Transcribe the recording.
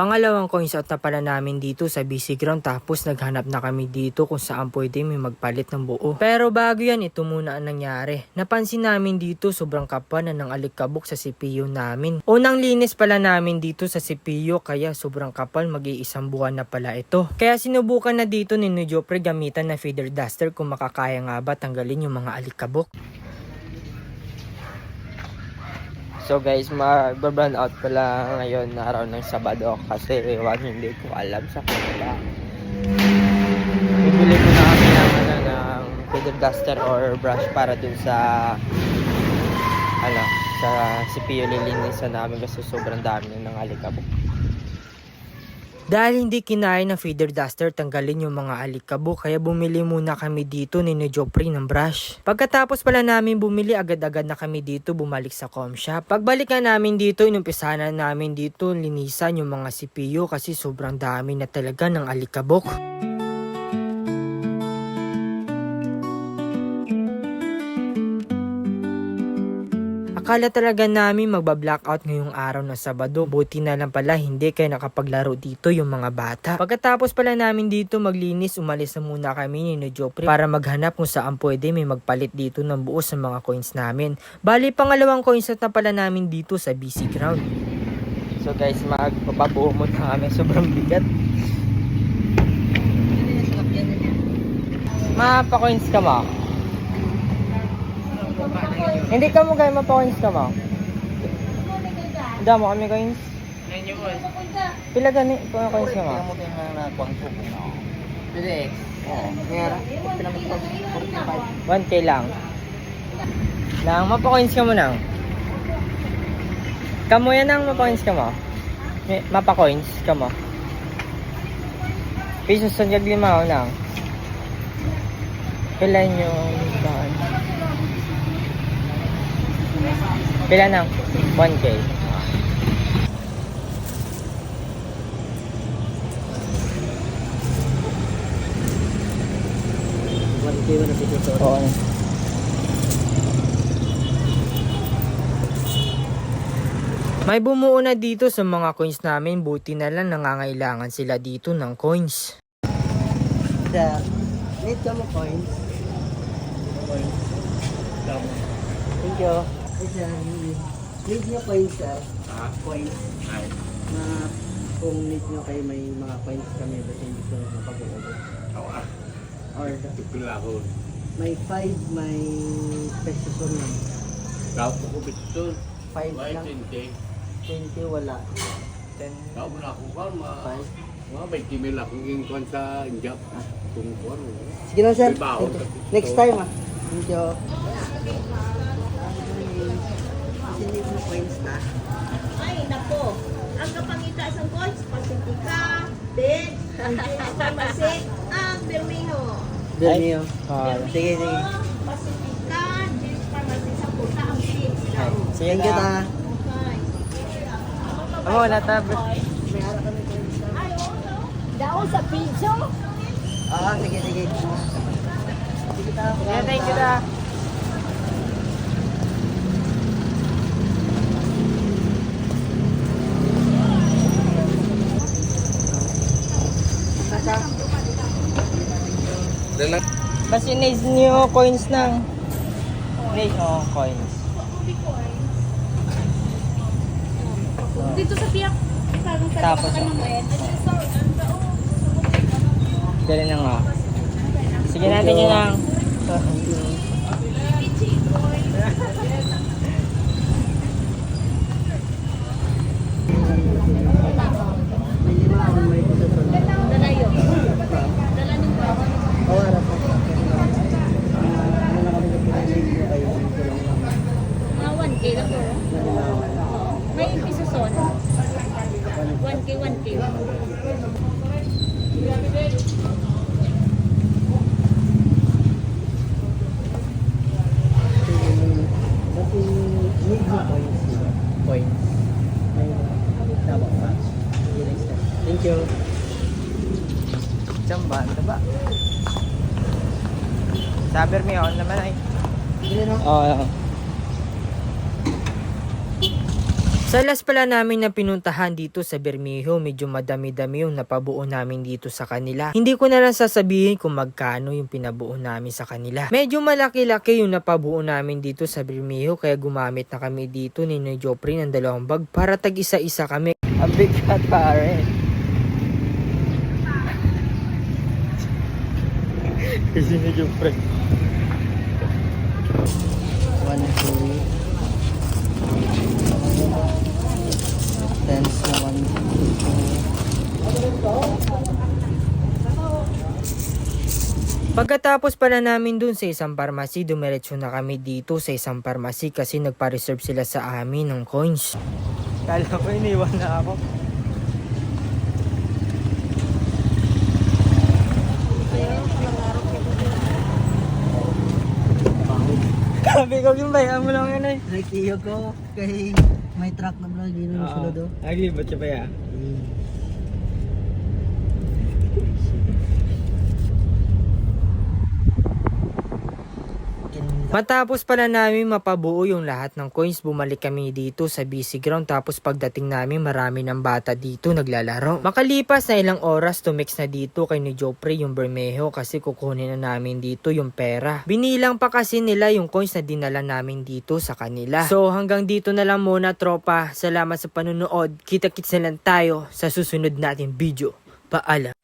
Pangalawang coins out na pala namin dito sa BC Ground, tapos naghanap na kami dito kung saan pwede may magpalit ng buo. Pero bago yan, ito muna ang nangyari. Napansin namin dito sobrang kapal na ng alikabok sa CPU namin. Unang linis pala namin dito sa CPU kaya sobrang kapal, mag-iisang buwan na pala ito. Kaya sinubukan na dito ni Jopre gamitan na feather duster kung makakaya nga ba tanggalin yung mga alikabok. So guys, mag-burn out pala ngayon na araw ng Sabado kasi hindi ko alam sa kanila. Bibili ko na kami ng feather duster or brush para dun sa sa CPU lilinisan namin kasi sobrang dami ng alikabok. Dahil hindi kinaya ng feather duster tanggalin yung mga alikabok, kaya bumili muna kami dito ni Jopre ng brush. Pagkatapos pala namin bumili, agad-agad na kami dito bumalik sa com shop. Pagbalik na namin dito, inumpisahan na namin dito linisan yung mga CPU kasi sobrang dami na talaga ng alikabok. Akala talaga namin magba-blackout ngayong araw ng Sabado. Buti na lang pala hindi kaya nakapaglaro dito yung mga bata. Pagkatapos pala namin dito maglinis, umalis na muna kami ni Jopre para maghanap kung saan pwede may magpalit dito ng buo sa mga coins namin. Bali, pangalawang coins na pala namin dito sa BC Ground. So guys, magpapabuo muna kami. Sobrang bigat. Mapa-coins ka mo? Hindi ka mo kayo mapa-coins ka mo? Hindi mo kami coins? Pila gani? Pila coins ka mo? Pila mo kayo na nakuang po. Pila X? Oo. Ngayara? Pila mo ito? 1K lang. Lang, mapa-coins ka mo lang. Kamo yan ang mapa-coins ka mo? Mapa-coins ka mo? Pisos sa jag lima o lang. Pila yung daan? Pila na? 1K. Oo. May bumuo na dito sa mga coins namin. Buti na lang nangangailangan sila dito ng coins. Need ka mo coins? Coins. Thank you. Need nyo coins, sir? Coins. Na kung need nyo kayo may mga coins kami kasi hindi ko mapag-uubos. Or Pila ko. may 5, may pesos lang. Kau ko bito. 5 lang. 20 wala. 10, Kau mo na ako ba? 5. Mga may timil akong ingkwan sa Injap. Kung kuwan. Sige lang, sir. May baon. Next time, Thank you. Need mo coins na? Ay, nako. Ang kapangita sa coins, Pacifica, Bed, Pharmacy, Bermejo. Bermeo. Sige. Pacifica, James Pharmacy sa Puta, ang James. Sige Thank you, ta. Oo, wala tablet. May harap kami coins na. Ay, oo. Daon sa piso. Sige. Sige, ta. Yeah, thank you ta. Basta nice nyo coins nang. Nice coins. Dito sa piyak. Tapos dali na nga. Sige natin yun lang. May 5 may pesos lang. Dalayo. Dala ng bawa. Harap po. Ano na kami kapag-need nyo kayo? Dito lang kami. Mga 1K lang po. Nalilawan. May piso son. 1K, 1K. Kasi need mo coins na. Coins. May tama ba? Sige, next time. Thank you. Jamban, diba? Saber mo yun naman ay. Sige, no? Oo. Sa last pala namin na pinuntahan dito sa Bermejo, medyo madami-dami yung napabuo namin dito sa kanila. Hindi ko na lang sasabihin kung magkano yung pinabuo namin sa kanila. Medyo malaki-laki yung napabuo namin dito sa Bermejo, kaya gumamit na kami dito ni Joffrey ng 2 bag para tag-isa-isa kami. Ang bigat pare. Kasi ni Joffrey. 1, 2, tens na 1, 2. Pagkatapos pala namin dun sa isang pharmacy, dumiretso na kami dito sa isang pharmacy kasi nagpa-reserve sila sa amin ng coins. Kala ko iniwan na ako. Sabi ko, gimbayan mo lang yan eh. Nakikiyo ko kay may truck na vlog yun yung sulod oh. Naglibat siya pa ya. Matapos pala namin mapabuo yung lahat ng coins, bumalik kami dito sa BC Ground, tapos pagdating namin marami ng bata dito naglalaro. Makalipas na ilang oras, tumix na dito kay ni Joffrey yung Bermejo kasi kukunin na namin dito yung pera. Binilang pa kasi nila yung coins na dinala namin dito sa kanila. So hanggang dito na lang muna tropa, salamat sa panunood, kita-kits na lang tayo sa susunod nating video. Paalam.